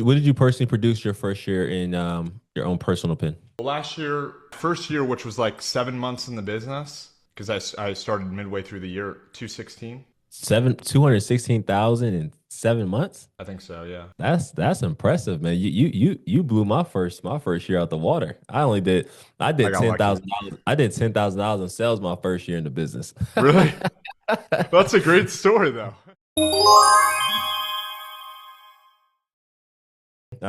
What did you personally produce your first year in your own personal pen? Well, last year, first year, which was like 7 months in the business, because I started midway through the year, 216. 216,000 in 7 months? I think so, yeah. That's impressive, man. You blew my first year out the water. I I did got ten lucky. thousand dollars. I did $10,000 in sales my first year in the business. Really? That's a great story, though.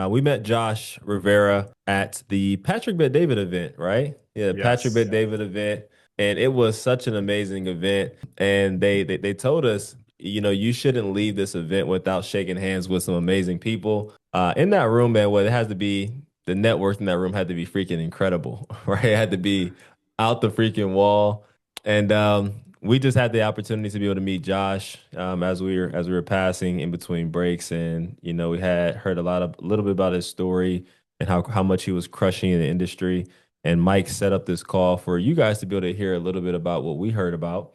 We met Josh Rivera at the Patrick Bet David event, right? Yeah, the Patrick Yes. Bet David event, and it was such an amazing event. And they told us, you shouldn't leave this event without shaking hands with some amazing people. In that room, man, well, it has to be the net worth in that room had to be freaking incredible, right? It had to be out the freaking wall. And we just had the opportunity to be able to meet Josh as we were passing in between breaks, and we had heard a little bit about his story and how much he was crushing in the industry. And Mike set up this call for you guys to be able to hear a little bit about what we heard about.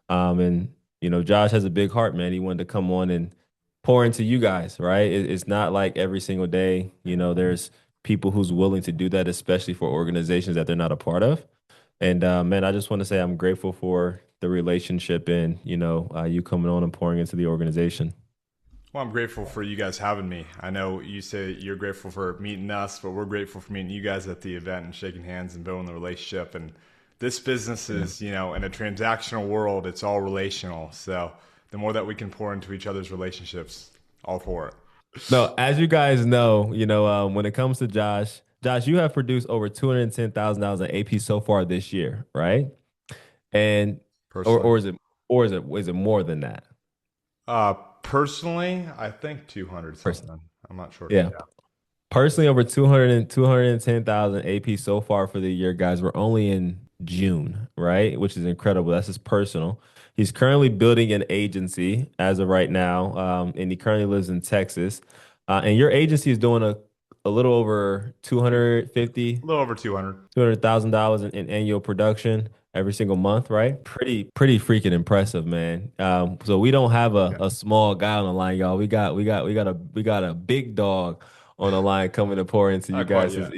And Josh has a big heart, man. He wanted to come on and pour into you guys, right? It's not like every single day, there's people who's willing to do that, especially for organizations that they're not a part of. And man, I just want to say I'm grateful for the relationship and you coming on and pouring into the organization. Well, I'm grateful for you guys having me. I know you say you're grateful for meeting us, but we're grateful for meeting you guys at the event and shaking hands and building the relationship. And this business Yeah. is, in a transactional world, it's all relational. So the more that we can pour into each other's relationships, all for it. No, as you guys know, when it comes to Josh, you have produced over $210,000 in AP so far this year, right? And or Personally, or is it more than that? uh, personally, I think 200 Person. something. I'm not sure. Yeah. Personally, over 210,000 AP so far for the year, guys. We're only in June, right? Which is incredible. That's his personal. He's currently building an agency as of right now, and he currently lives in Texas. And your agency is doing a little over A little over 200. $200,000 in annual production every single month, right? Pretty freaking impressive, man. So we don't have Yeah. a small guy on the line, y'all. We got a big dog on the line coming to pour into you Not quite guys. yet.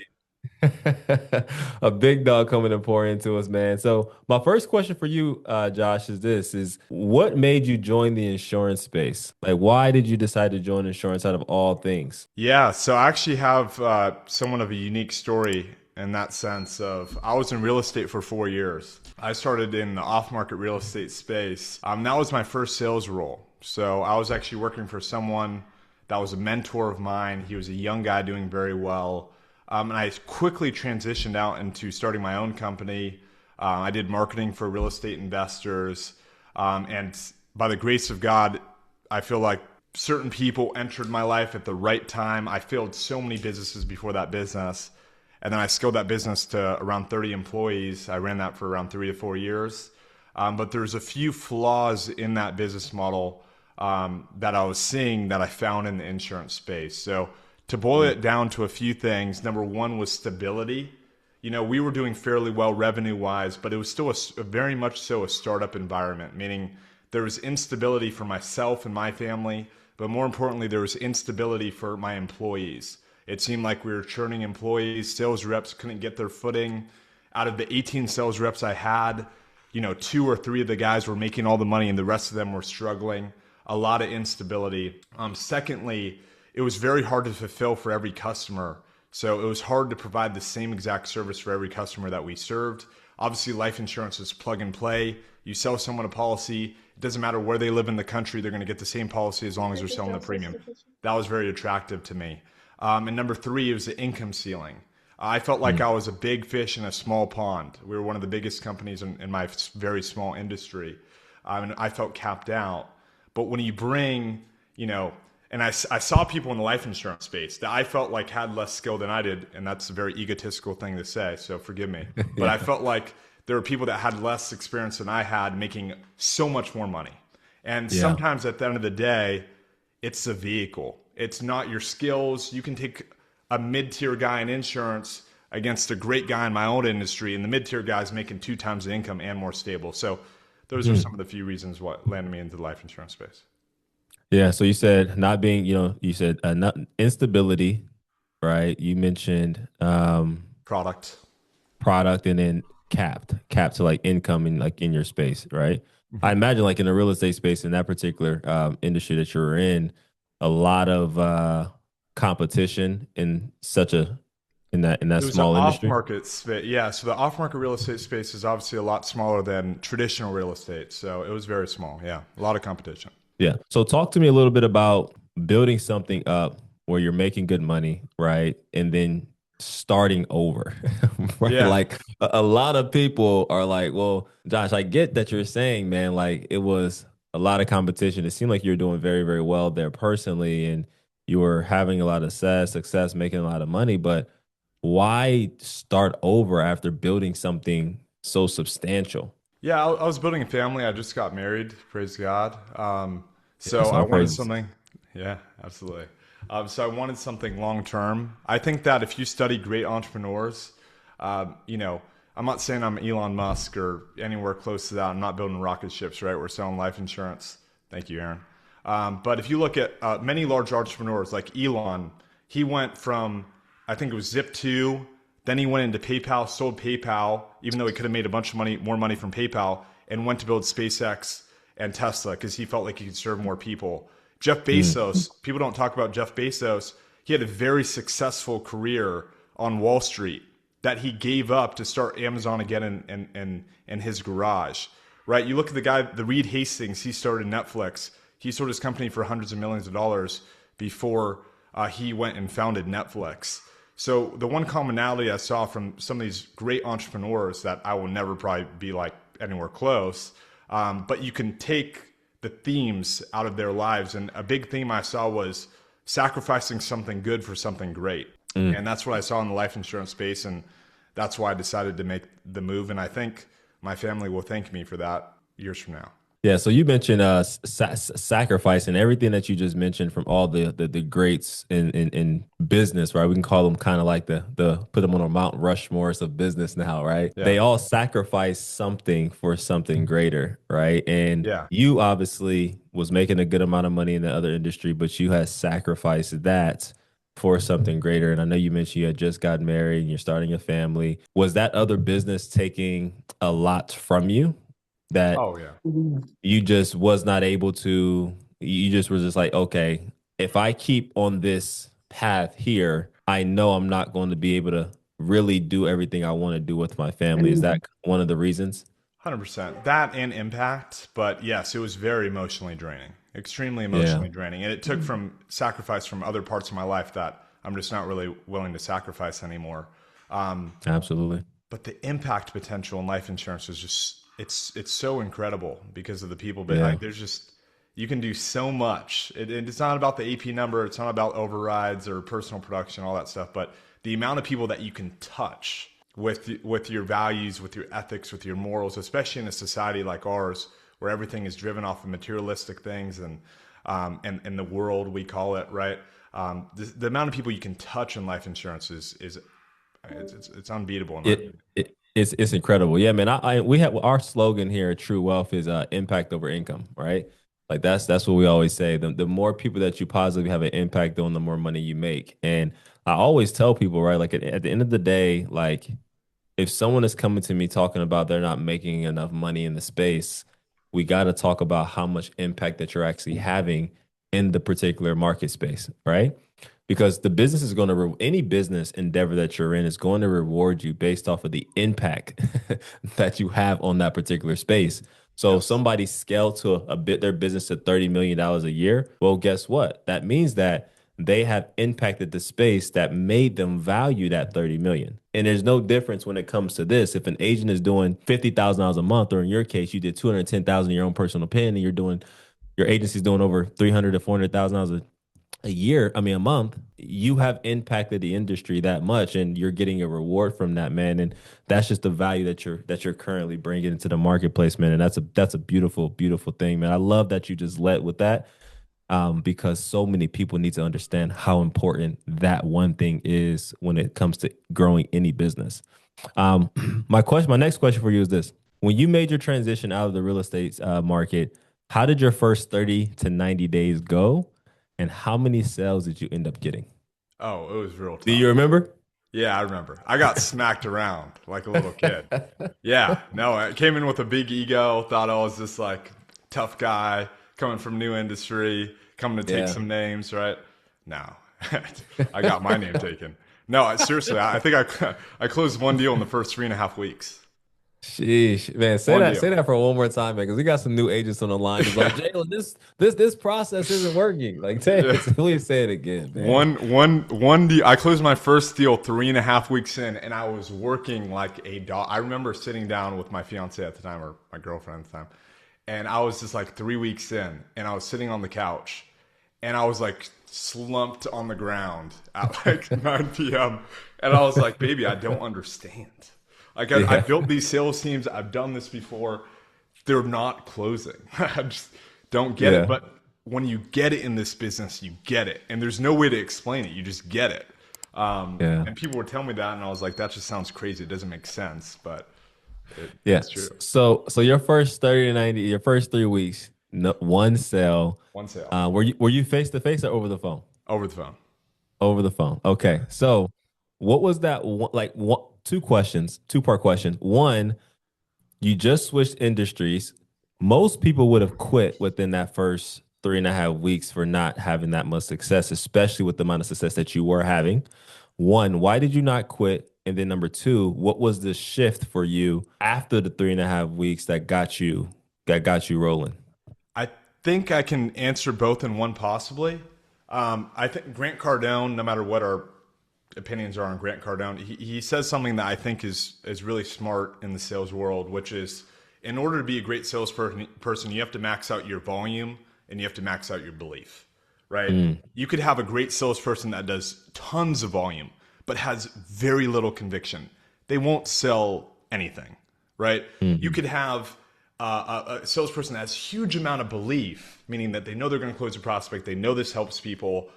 A big dog coming to pour into us, man. So my first question for you, Josh, is what made you join the insurance space? Like, why did you decide to join insurance out of all things? Yeah, so I actually have somewhat of a unique story in that sense of I was in real estate for 4 years. I started in the off-market real estate space. That was my first sales role. So I was actually working for someone that was a mentor of mine. He was a young guy doing very well. And I quickly transitioned out into starting my own company. I did marketing for real estate investors. And by the grace of God, I feel like certain people entered my life at the right time. I failed so many businesses before that business. And then I scaled that business to around 30 employees. I ran that for around 3 to 4 years. But there's a few flaws in that business model that I was seeing that I found in the insurance space. So to boil it down to a few things, number one was stability. We were doing fairly well revenue wise, but it was still a very much so a startup environment, meaning there was instability for myself and my family, but more importantly, there was instability for my employees. It seemed like we were churning employees. Sales reps couldn't get their footing. Out of the 18 sales reps I had, two or three of the guys were making all the money and the rest of them were struggling. A lot of instability. Secondly, it was very hard to fulfill for every customer. So it was hard to provide the same exact service for every customer that we served. Obviously, life insurance is plug and play. You sell someone a policy, it doesn't matter where they live in the country, they're going to get the same policy as long as they're selling the premium. That was very attractive to me. And number three, it was the income ceiling. I felt like I was a big fish in a small pond. We were one of the biggest companies in my very small industry. And I felt capped out. But when you bring, and I saw people in the life insurance space that I felt like had less skill than I did, and that's a very egotistical thing to say, so forgive me. But I Yeah. felt like there were people that had less experience than I had making so much more money. And Yeah. sometimes at the end of the day, it's the vehicle. It's not your skills. You can take a mid-tier guy in insurance against a great guy in my own industry, and the mid-tier guy is making 2 times the income and more stable. So those are Hmm. some of the few reasons what landed me into the life insurance space. Yeah. So you said not being, you said not instability, right? You mentioned Product. product and then capped to like income and like in your space, right? I Mhm. imagine like in the real estate space in that particular industry that you're in, a lot of competition in such a in that It was an small industry. off-market space. Yeah, so the off-market real estate space is obviously a lot smaller than traditional real estate. So it was very small. Yeah, a lot of competition. Yeah. So talk to me a little bit about building something up where you're making good money, right? And then starting over, right? Yeah. Like a lot of people are like, well, Josh, I get that you're saying, man, like it was a lot of competition. It seemed like you're doing very, very well there personally, and you were having a lot of success, making a lot of money. But why start over after building something so substantial? Yeah, I was building a family. I just got married, praise God. So Yes, I all wanted praises. something. Yeah, absolutely. So I wanted something long term. I think that if you study great entrepreneurs, you know, I'm not saying I'm Elon Musk or anywhere close to that. I'm not building rocket ships, right? We're selling life insurance. Thank you, Aaron. But if you look at many large entrepreneurs like Elon, he went from, I think it was Zip2, then he went into PayPal, sold PayPal, even though he could have made a bunch of money, more money from PayPal, and went to build SpaceX and Tesla because he felt like he could serve more people. Jeff Mm, Bezos, people don't talk about Jeff Bezos. He had a very successful career on Wall Street that he gave up to start Amazon again in his garage, right? You look at the guy, the Reed Hastings, he started Netflix. He sold his company for hundreds of millions of dollars before he went and founded Netflix. So the one commonality I saw from some of these great entrepreneurs that I will never probably be like anywhere close, but you can take the themes out of their lives. And a big theme I saw was sacrificing something good for something great. mm. And that's what I saw in the life insurance space. And that's why I decided to make the move. And I think my family will thank me for that years from now. Yeah, so you mentioned sacrifice and everything that you just mentioned from all the greats in business, right? We can call them kind of like the put them on a Mount Rushmores of business now, right? Yeah. They all sacrifice something for something greater, right? And Yeah. you obviously was making a good amount of money in the other industry, but you had sacrificed that for something greater. And I know you mentioned you had just gotten married and you're starting a family. Was that other business taking a lot from you that Oh, yeah. you just was not able to, you just were just like, okay, if I keep on this path here, I know I'm not going to be able to really do everything I want to do with my family. Is that one of the reasons? 100%. That and impact. But yes, it was very emotionally draining, extremely Yeah, emotionally draining. And it took from sacrifice from other parts of my life that I'm just not really willing to sacrifice anymore. Um, absolutely. but the impact potential in life insurance is just, it's so incredible because of the people. But Yeah. there's just, you can do so much. It's not about the AP number. It's not about overrides or personal production, all that stuff. But the amount of people that you can touch with your values, with your ethics, with your morals, especially in a society like ours, where everything is driven off of materialistic things and the world we call it, right? The amount of people you can touch in life insurance is it's unbeatable in my It, opinion. it's incredible. Yeah, man. We have our slogan here at True Wealth is impact over income, right? Like that's what we always say. The more people that you positively have an impact on, the more money you make. And I always tell people, right, like at the end of the day, like if someone is coming to me talking about they're not making enough money in the space, we got to talk about how much impact that you're actually having in the particular market space, right? Because the business is going to any business endeavor that you're in is going to reward you based off of the impact that you have on that particular space. So if Yes. somebody scaled to a bit their business to $30 million a year, well, guess what? That means that they have impacted the space that made them value that 30 million. And there's no difference when it comes to this. If an agent is doing $50,000 a month, or in your case, you did 210,000 in your own personal pen, and you're doing your agency's doing over 300 to $400,000 a year, I mean a month, you have impacted the industry that much and you're getting a reward from that, man. And that's just the value that you're currently bringing into the marketplace, man. And that's a beautiful, beautiful thing, man. I love that you just led with that because so many people need to understand how important that one thing is when it comes to growing any business. My next question for you is this: when you made your transition out of the real estate market, How did your first 30 to 90 days go? And how many sales did you end up getting? Oh, it was real Do you tough. remember? Yeah, I remember. I got smacked around like a little kid. Yeah, no, I came in with a big ego, thought I was this like tough guy coming from new industry, coming to take Yeah. some names, right? No, I got my name taken. No, seriously, I think I closed one deal in the first 3.5 weeks. Sheesh, man, One say deal. that for one more time, man, because we got some new agents on the line. It's like, Jalen, this process isn't working. Like, Yeah. please say it again, man. One deal. I closed my first deal 3.5 weeks in, and I was working like a dog. I remember sitting down with my fiance at the time, or my girlfriend at the time, and I was just like 3 weeks in, and I was sitting on the couch, and I was like slumped on the ground at like 9 p.m. And I was like, baby, I don't understand. Like I Yeah, built these sales teams. I've done this before. They're not closing. I just don't get it. yeah, But when you get it in this business, you get it. And there's no way to explain it. You just get it. yeah, And people would tell me that, and I was like, that just sounds crazy. It doesn't make sense, but yeah. it's true. So your first 30 to 90, your first 3 weeks, no, one sale. One sale Were you face to face or over the phone? over the phone. Over the phone. Okay. So what was that one, like one, two questions, two-part question. One, you just switched industries. Most people would have quit within that first 3.5 weeks for not having that much success, especially with the amount of success that you were having. One, why did you not quit? And then number two, what was the shift for you after the 3.5 weeks that got you rolling? I think I can answer both in one possibly. I think Grant Cardone, no matter what our opinions are on Grant Cardone, he says something that I think is really smart in the sales world, which is in order to be a great salesperson, you have to max out your volume and you have to max out your belief, right? Mm, You could have a great salesperson that does tons of volume, but has very little conviction. They won't sell anything, right? You mhm. could have a salesperson that has huge amount of belief, meaning that they know they're going to close a prospect, they know this helps people,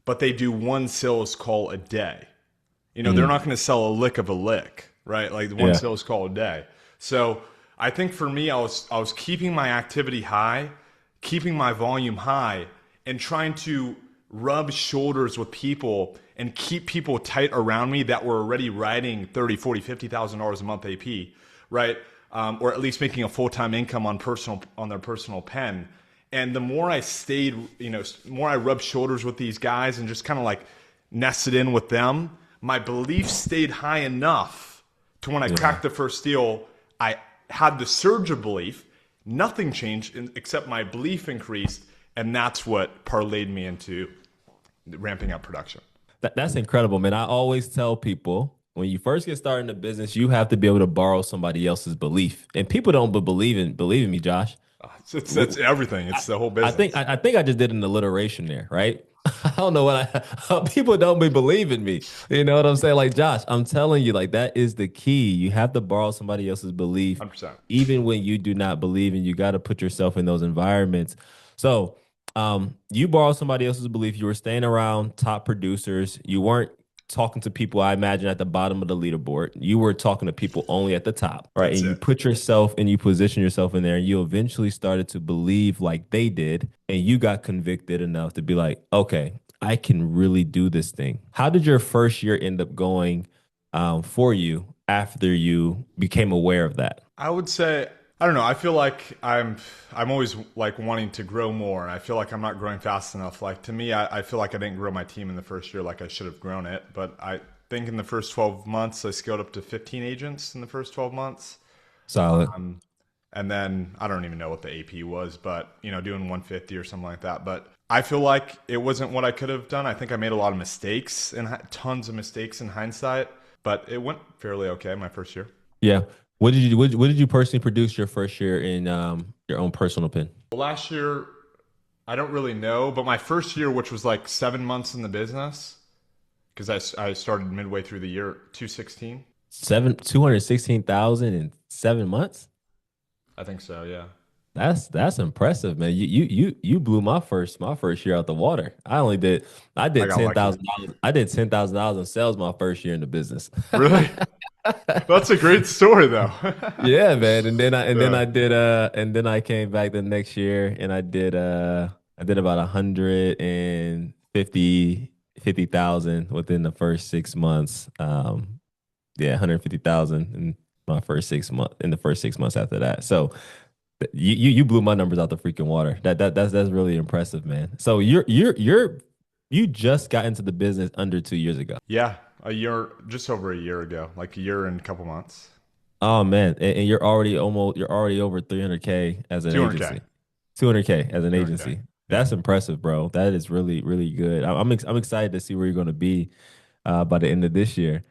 but they do one sales call a day. You know, they're Mm, not going to sell a lick of a lick, right? Like one yeah, sales call a day. So I think for me, I was keeping my activity high, keeping my volume high, and trying to rub shoulders with people and keep people tight around me that were already writing 30, 40, $50,000 a month AP, right? Or at least making a full-time income on their personal pen. And the more I stayed, more I rubbed shoulders with these guys and just kind of like nested in with them, my belief stayed high enough to when I yeah. cracked the first deal, I had the surge of belief. Nothing changed except my belief increased, and that's what parlayed me into ramping up production. That's incredible, man. I always tell people when you first get started in the business, you have to be able to borrow somebody else's belief. And people don't believe in me, Josh. It's everything. It's the whole business. I think I just did an alliteration there, right? I don't know what people don't be believing me. You know what I'm saying? Like Josh, I'm telling you, like that is the key. You have to borrow somebody else's belief, 100%. even when you do not believe, and you got to put yourself in those environments. So, you borrowed somebody else's belief. You were staying around top producers. You weren't talking to people, I imagine, at the bottom of the leaderboard. You were talking to people only at the top, right? That's And you it. put yourself and you position yourself in there, and you eventually started to believe like they did, and you got convicted enough to be like, okay, I can really do this thing. How did your first year end up going for you after you became aware of that? I would say I don't know. I feel like I'm always like wanting to grow more. I feel like I'm not growing fast enough. Like to me, I feel like I didn't grow my team in the first year like I should have grown it. But I think in the first 12 months, I scaled up to 15 agents in the first 12 months. Solid. And then I don't even know what the AP was, but doing 150 or something like that. But I feel like it wasn't what I could have done. I think I made a lot of mistakes and tons of mistakes in hindsight, but it went fairly okay my first year. Yeah. What did you personally produce your first year in your own personal pen? Last year, I don't really know, but my first year, which was like 7 months in the business, because I started midway through the year, 216. 216,000 in 7 months? I think so, yeah. That's impressive, man. You blew my first year out the water. I I did got ten lucky. thousand dollars. I did $10,000 in sales my first year in the business. Really? That's a great story, though. Yeah, man. Yeah. And then I came back the next year and I did about 150,000 within the first 6 months. Yeah, 150,000 in my first 6 months in the first 6 months after that. So you blew my numbers out the freaking water. That's really impressive, man. So you just got into the business under 2 years ago. Yeah, a year, just over a year ago, like a year and a couple months. Oh man, and you're already over 300K as an 200K. agency. 200K as an 200K. agency. Yeah. That's impressive, bro. That is really really good. I'm excited to see where you're going to be by the end of this year.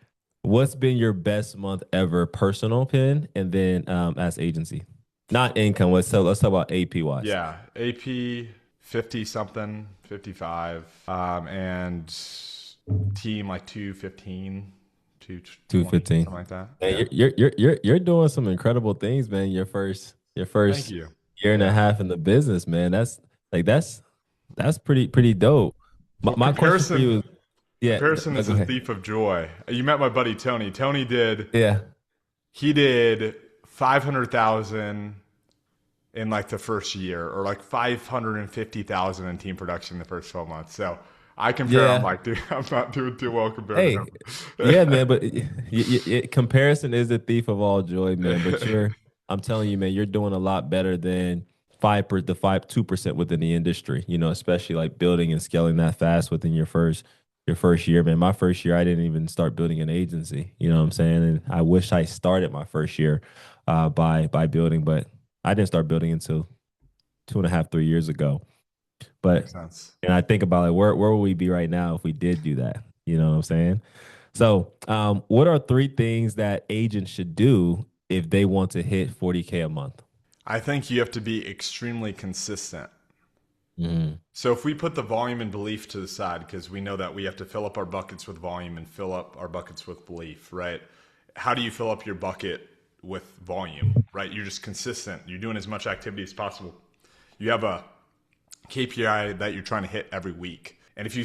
What's been your best month ever personal pin and then as agency? Not income. Let's talk about AP wise. Yeah. AP 50 something, 55. And team like 215, 220, 215. something like that. Man, Yeah. you're doing some incredible things, man. Your Thank first you. year and a Yeah. half in the business, man. That's pretty dope. My Well, my question for you is, yeah, comparison no, is go a ahead. thief of joy. You met my buddy Tony. Yeah, He did 500,000 in like the first year, or like 550,000 in team production in the first 12 months. So I compare, I'm yeah. like, dude, I'm not doing too well compared to Hey, him. yeah, man. But comparison is the thief of all joy, man. But I'm telling you, man, you're doing a lot better than 2% within the industry. You know, especially like building and scaling that fast within your first year, man. My first year, I didn't even start building an agency. You know what I'm saying? And I wish I started my first year by building, but I didn't start building until 2.5, 3 years ago. Makes But sense. and I think about like where would we be right now if we did do that? You know what I'm saying? So, what are three things that agents should do if they want to hit 40K a month? I think you have to be extremely consistent. Mm, So if we put the volume and belief to the side, because we know that we have to fill up our buckets with volume and fill up our buckets with belief, right? How do you fill up your bucket with volume, right? You're just consistent. You're doing as much activity as possible. You have a KPI that you're trying to hit every week. And if you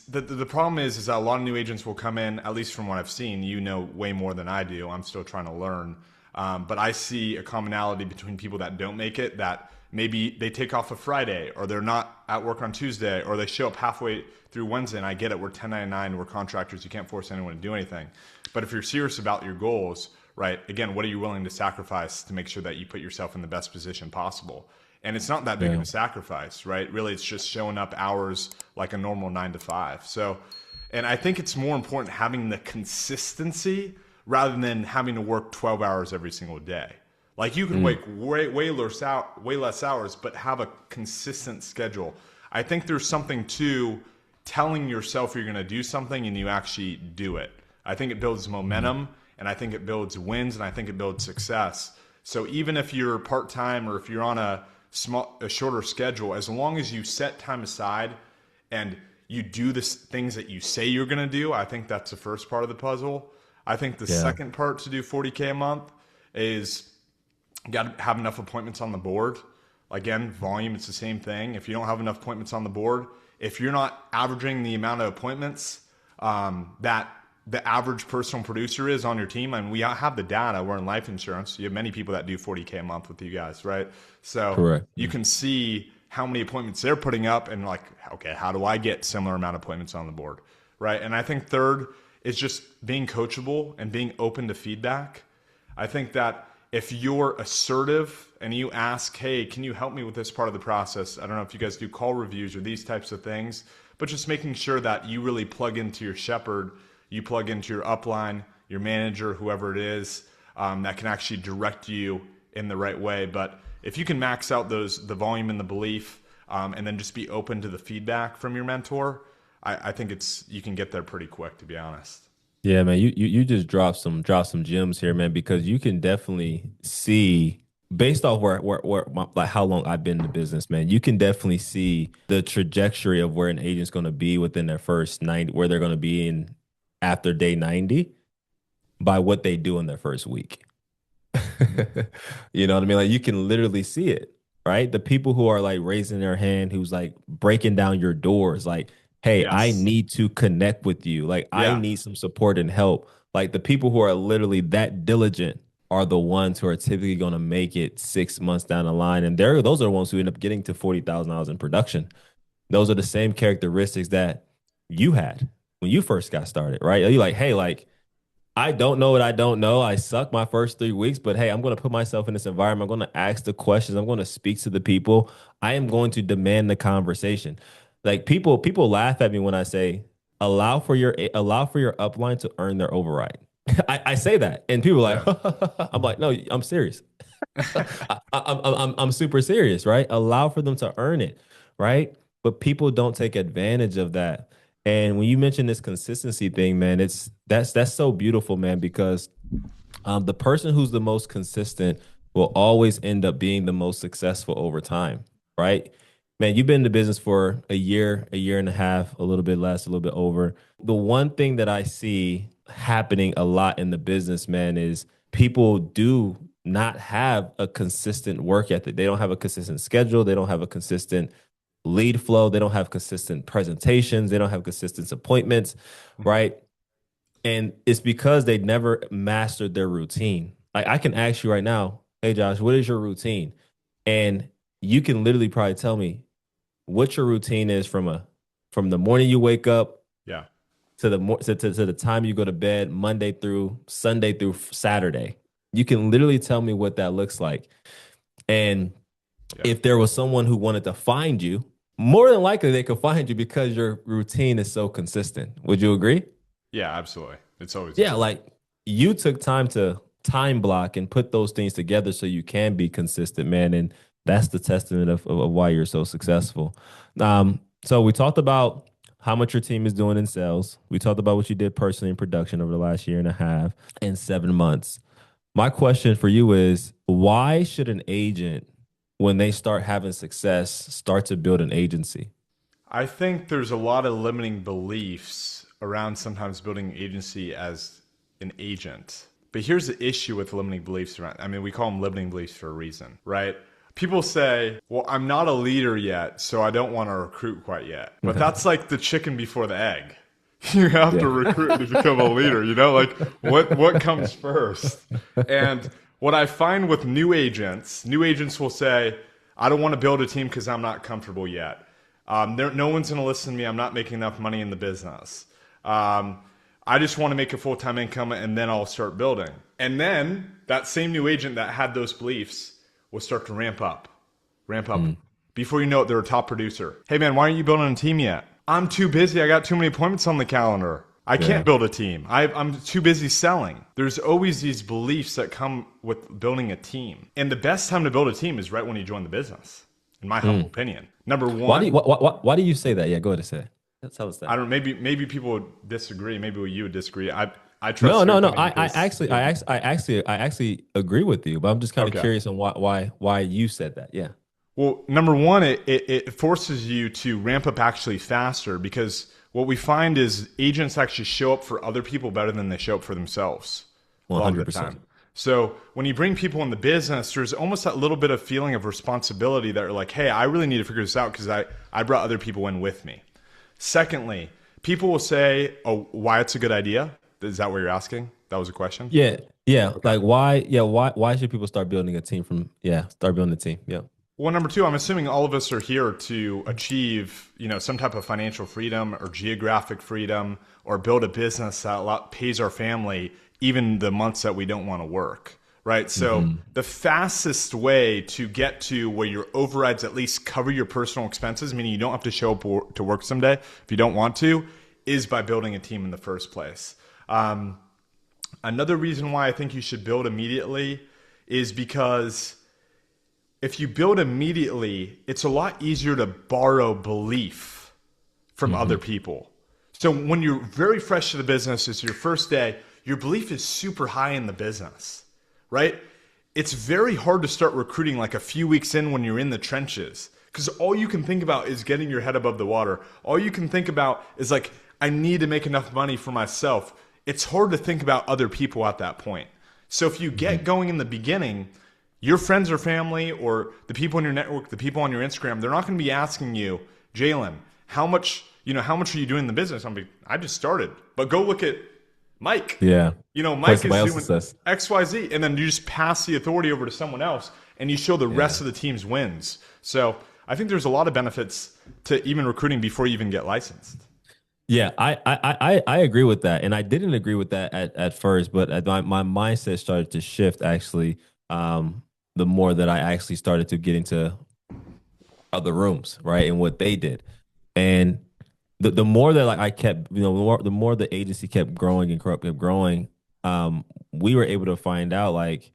the problem is that a lot of new agents will come in, at least from what I've seen, you know way more than I do. I'm still trying to learn. But I see a commonality between people that don't make it, that maybe they take off a Friday, or they're not at work on Tuesday, or they show up halfway through Wednesday. And I get it, we're 1099, we're contractors, you can't force anyone to do anything. But if you're serious about your goals, right, again, what are you willing to sacrifice to make sure that you put yourself in the best position possible? And it's not that big of yeah, a sacrifice, right? Really, it's just showing up hours like a normal 9 to 5. So, and I think it's more important having the consistency rather than having to work 12 hours every single day. Like you can mm, work way less hours, but have a consistent schedule. I think there's something to telling yourself you're going to do something and you actually do it. I think it builds mm, momentum, and I think it builds wins, and I think it builds success. So even if you're part time, or if you're on a shorter schedule, as long as you set time aside and you do the things that you say you're going to do, I think that's the first part of the puzzle. I think the yeah, second part to do 40K a month is you got to have enough appointments on the board. Again, volume, it's the same thing. If you don't have enough appointments on the board, if you're not averaging the amount of appointments that the average personal producer is on your team, and we have the data, we're in life insurance. You have many people that do 40K a month with you guys, right? So correct. you can see how many appointments they're putting up, and like, okay, how do I get similar amount of appointments on the board, right? And I think third is just being coachable and being open to feedback. I think that if you're assertive and you ask, hey, can you help me with this part of the process? I don't know if you guys do call reviews or these types of things, but just making sure that you really plug into your shepherd, you plug into your upline, your manager, whoever it is, that can actually direct you in the right way. But if you can max out the volume and the belief, and then just be open to the feedback from your mentor, I think you can get there pretty quick, to be honest. Yeah, man, you just drop some gems here, man, because you can definitely see based off like how long I've been in the business, man, you can definitely see the trajectory of where an agent's going to be within their first 90, where they're going to be in after day 90 by what they do in their first week. You know what I mean? Like you can literally see it, right? The people who are like raising their hand, who's like breaking down your doors, like hey, I Yes. need to connect with you. Like, I Yeah. need some support and help. Like, the people who are literally that diligent are the ones who are typically going to make it 6 months down the line. And those are the ones who end up getting to $40,000 in production. Those are the same characteristics that you had when you first got started, right? You're like, hey, like, I don't know what I don't know. I suck my first 3 weeks, but hey, I'm going to put myself in this environment. I'm going to ask the questions. I'm going to speak to the people. I am going to demand the conversation. Like people laugh at me when I say allow for your upline to earn their override. I say that, and people are Yeah. like, I'm like, no, I'm serious. I'm super serious, right? Allow for them to earn it, right? But people don't take advantage of that. And when you mention this consistency thing, man, that's so beautiful, man, because the person who's the most consistent will always end up being the most successful over time, right? Man, you've been in the business for a year and a half, a little bit less, a little bit over. The one thing that I see happening a lot in the business, man, is people do not have a consistent work ethic. They don't have a consistent schedule. They don't have a consistent lead flow. They don't have consistent presentations. They don't have consistent appointments, right? And it's because they never mastered their routine. Like I can ask you right now, hey Josh, what is your routine? And you can literally probably tell me what your routine is from the morning you wake up Yeah. to the time you go to bed, Monday through Sunday through Saturday. You can literally tell me what that looks like. And Yeah. if there was someone who wanted to find you, more than likely they could find you because your routine is so consistent. Would you agree? Yeah, absolutely. It's always the Yeah, same. like you took time to time block and put those things together so you can be consistent, man. And that's the testament of why you're so successful. So we talked about how much your team is doing in sales. We talked about what you did personally in production over the last year and a half and 7 months. My question for you is why should an agent, when they start having success, start to build an agency? I think there's a lot of limiting beliefs around sometimes building an agency as an agent. But here's the issue with limiting beliefs around. I mean, we call them limiting beliefs for a reason, right? People say, well, I'm not a leader yet, so I don't want to recruit quite yet. But that's like the chicken before the egg. You have to Yeah. recruit to become a leader, you know? Like what comes first? And what I find with new agents will say, I don't want to build a team because I'm not comfortable yet. No one's going to listen to me. I'm not making enough money in the business. I just want to make a full-time income and then I'll start building. And then that same new agent that had those beliefs will start to ramp up. Mm. Before you know it, they're a top producer. Hey man, why aren't you building a team yet? I'm too busy. I got too many appointments on the calendar. I Yeah. can't build a team. I'm too busy selling. There's always these beliefs that come with building a team. And the best time to build a team is right when you join the business, in my humble opinion. Number one, Why do you say that? Yeah, go ahead and say it. Tell us I that. don't know, maybe people would disagree. Maybe you would disagree. I trust No, your no, no. opinion because I actually agree with you, but I'm just kind of okay. curious on why you said that. Yeah. Well, number one, it forces you to ramp up actually faster because what we find is agents actually show up for other people better than they show up for themselves a lot of the 100%. time. So when you bring people in the business, there's almost that little bit of feeling of responsibility that are like, hey, I really need to figure this out because I brought other people in with me. Secondly, people will say, oh, why it's a good idea. Is that what you're asking? That was a question? Yeah. Yeah. Okay. Like why should people start building a team start building a team. Yeah. Well, number two, I'm assuming all of us are here to achieve, some type of financial freedom or geographic freedom or build a business that pays our family even the months that we don't want to work, right? So the fastest way to get to where your overrides at least cover your personal expenses, meaning you don't have to show up to work someday if you don't want to, is by building a team in the first place. Another reason why I think you should build immediately is because if you build immediately, it's a lot easier to borrow belief from other people. So when you're very fresh to the business, it's your first day, your belief is super high in the business, right? It's very hard to start recruiting like a few weeks in when you're in the trenches because all you can think about is getting your head above the water. All you can think about is like, I need to make enough money for myself. It's hard to think about other people at that point. So if you get going in the beginning, your friends or family or the people in your network, the people on your Instagram, they're not going to be asking you, Jalen, how much how much are you doing in the business? I'm like, I just started. But go look at Mike. Yeah. Play Mike is somebody else's doing success. XYZ. And then you just pass the authority over to someone else and you show the Yeah. rest of the team's wins. So I think there's a lot of benefits to even recruiting before you even get licensed. Yeah, I agree with that, and I didn't agree with that at first, but my mindset started to shift actually. The more that I actually started to get into other rooms, right, and what they did, and the more that like I kept, the more the agency kept growing and kept growing, we were able to find out like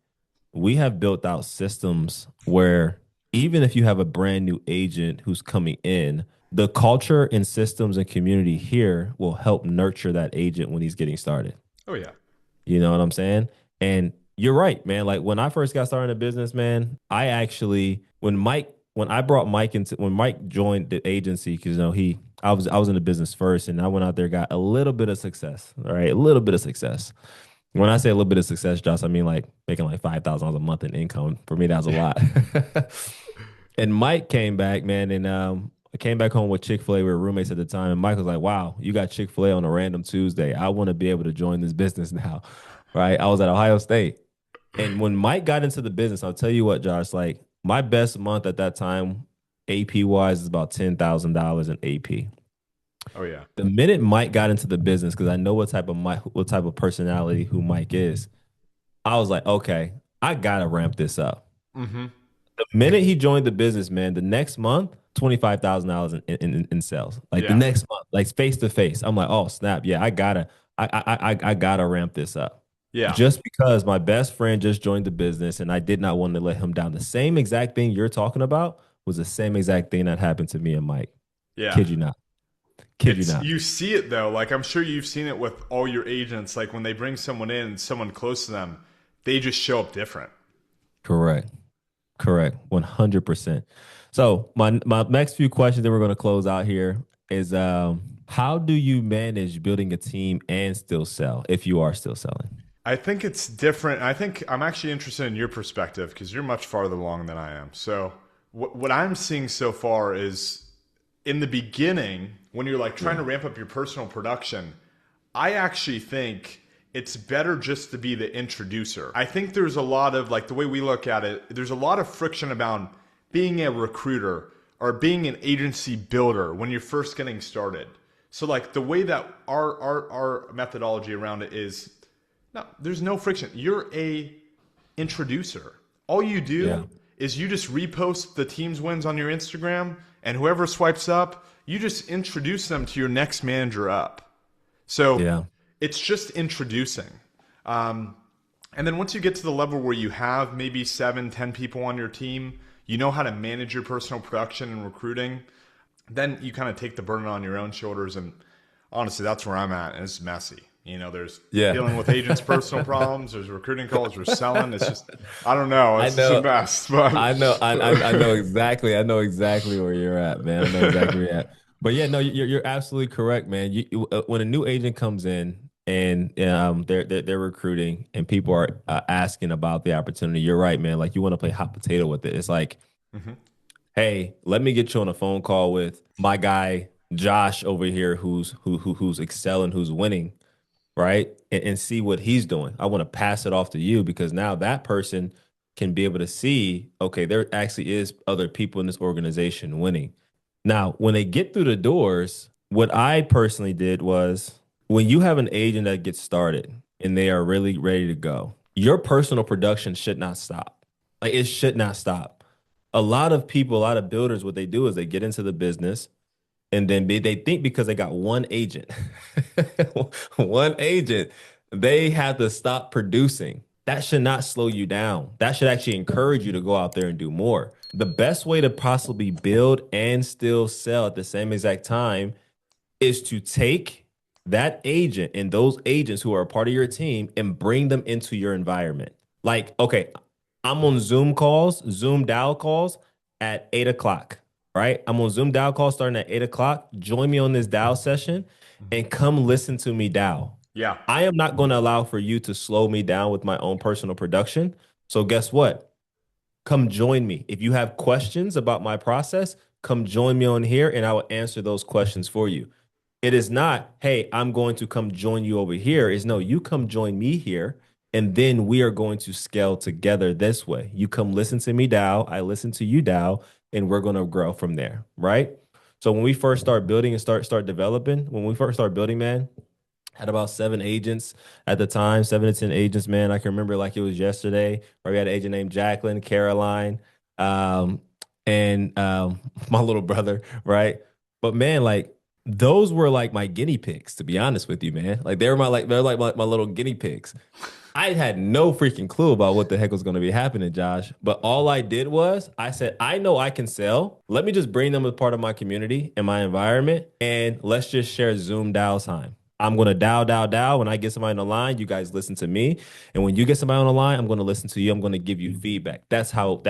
we have built out systems where even if you have a brand new agent who's coming in, the culture and systems and community here will help nurture that agent when he's getting started. Oh, yeah. You know what I'm saying? And you're right, man. Like when I first got started in the business, man, I actually when I brought Mike into when Mike joined the agency, because I was in the business first, and I went out there, got a little bit of success, all right, a little bit of success. When I say a little bit of success, Josh, I mean like making like $5,000 a month in income. For me, that's a Yeah. lot. And Mike came back, man, and I came back home with Chick-fil-A. We were roommates at the time, and Mike was like, "Wow, you got Chick-fil-A on a random Tuesday. I want to be able to join this business now." Right? I was at Ohio State. And when Mike got into the business, I'll tell you what, Josh, like my best month at that time, AP wise, is about $10,000 in AP. Oh, yeah. The minute Mike got into the business, because I know what type of personality who Mike is, I was like, okay, I gotta ramp this up. Mm-hmm. The minute he joined the business, man, the next month, $25,000 in sales. Like the Yeah. next month, like face to face. I'm like, oh snap, yeah, I gotta ramp this up. Yeah. Just because my best friend just joined the business and I did not want to let him down. The same exact thing you're talking about was the same exact thing that happened to me and Mike. Yeah. Kid you not. Kid you not. You see it though. Like I'm sure you've seen it with all your agents. Like when they bring someone in, someone close to them, they just show up different. Correct. Correct. 100%. So my next few questions that we're going to close out here is how do you manage building a team and still sell if you are still selling? I think it's different. I think I'm actually interested in your perspective because you're much farther along than I am. So what I'm seeing so far is in the beginning, when you're like trying to ramp up your personal production, I actually think it's better just to be the introducer. I think there's a lot of like the way we look at it, there's a lot of friction about being a recruiter or being an agency builder when you're first getting started. So like the way that our methodology around it is no, there's no friction. You're a introducer. All you Yeah. do is you just repost the team's wins on your Instagram, and whoever swipes up, you just introduce them to your next manager up. So Yeah. it's just introducing. And then once you get to the level where you have maybe 7, 10 people on your team, you know how to manage your personal production and recruiting, then you kind of take the burden on your own shoulders. And honestly, that's where I'm at. And it's messy. There's Yeah. dealing with agents' personal problems. There's recruiting calls. There's selling. It's just, I don't know. I It's just a know. mess. But I know exactly. I know exactly where you're at, man. I know exactly where you're at. But yeah, no, you're absolutely correct, man. When a new agent comes in and they're recruiting and people are asking about the opportunity, you're right, man. Like you want to play hot potato with it. It's like, Mhm. hey, let me get you on a phone call with my guy Josh over here, who's excelling, who's winning, right? And see what he's doing. I want to pass it off to you because now that person can be able to see, okay, there actually is other people in this organization winning. Now, when they get through the doors, what I personally did was when you have an agent that gets started and they are really ready to go, your personal production should not stop. Like it should not stop. A lot of people, a lot of builders, what they do is they get into the business and then they think because they got one agent, one agent, they have to stop producing. That should not slow you down. That should actually encourage you to go out there and do more. The best way to possibly build and still sell at the same exact time is to take that agent and those agents who are a part of your team and bring them into your environment. Like, okay, I'm on Zoom calls, Zoom dial calls at 8 o'clock, right? I'm on Zoom dial calls starting at 8 o'clock. Join me on this dial session and come listen to me dial. Yeah. I am not going to allow for you to slow me down with my own personal production. So guess what? Come join me. If you have questions about my process, come join me on here and I will answer those questions for you. It is not, hey, I'm going to come join you over here. It's no, you come join me here, and then we are going to scale together this way. You come listen to me, Dow. I listen to you, Dow, and we're going to grow from there, right? So when we first start building and start developing, when we first start building, man, had about 7 agents at the time, 7 to 10 agents, man. I can remember like it was yesterday. Where we had an agent named Jacqueline, Caroline, um, and my little brother, right? But man, like those were like my guinea pigs, to be honest with you, man. Like they're like my little guinea pigs. I had no freaking clue about what the heck was going to be happening, Josh. But all I did was I said, I know I can sell. Let me just bring them as part of my community and my environment, and let's just share Zoom dial time. I'm going to dial. When I get somebody on the line, you guys listen to me. And when you get somebody on the line, I'm going to listen to you. I'm going to give you feedback. That's how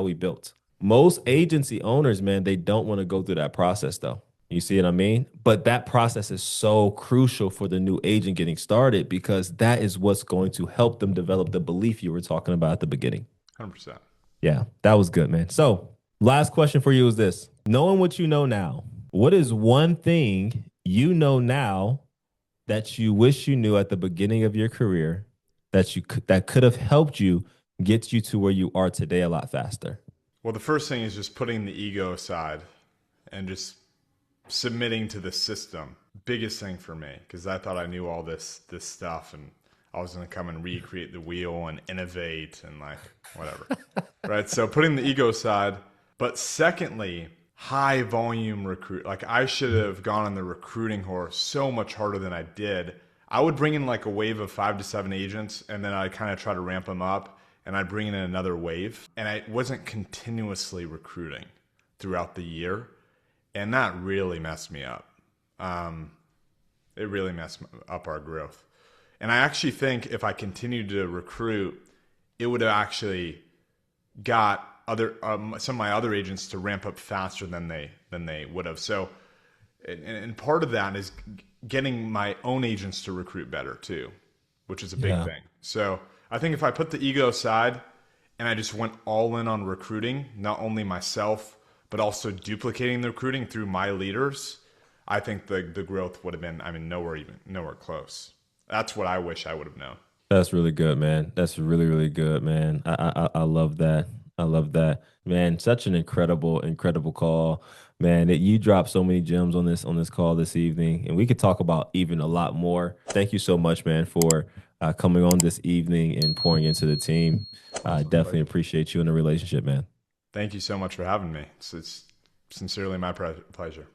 we built. Most agency owners, man, they don't want to go through that process though. You see what I mean? But that process is so crucial for the new agent getting started because that is what's going to help them develop the belief you were talking about at the beginning. 100%. Yeah, that was good, man. So, last question for you is this. Knowing what you know now, what is one thing you know now that you wish you knew at the beginning of your career that could have helped you get you to where you are today a lot faster? Well, the first thing is just putting the ego aside and just submitting to the system. Biggest thing for me because I thought I knew all this stuff and I was going to come and recreate the wheel and innovate and like whatever. Right? So putting the ego aside, but secondly, high volume recruit. Like I should have gone on the recruiting horse so much harder than I did. I would bring in like a wave of 5 to 7 agents and then I'd kind of try to ramp them up and I'd bring in another wave and I wasn't continuously recruiting throughout the year. And that really messed me up. It really messed up our growth. And I actually think if I continued to recruit, it would have actually got other some of my other agents to ramp up faster than they would have. So, and part of that is getting my own agents to recruit better too, which is a big Yeah. thing. So I think if I put the ego aside and I just went all in on recruiting, not only myself but also duplicating the recruiting through my leaders, I think the growth would have been, I mean, nowhere close. That's what I wish I would have known. That's really good, man. That's really, really good, man. I love that. I love that, man. Such an incredible call, man. That you dropped so many gems on this call this evening, and we could talk about even a lot more. Thank you so much, man, for coming on this evening and pouring into the team. I Absolute definitely pleasure. appreciate you in the relationship, man. Thank you so much for having me. It's sincerely my pleasure.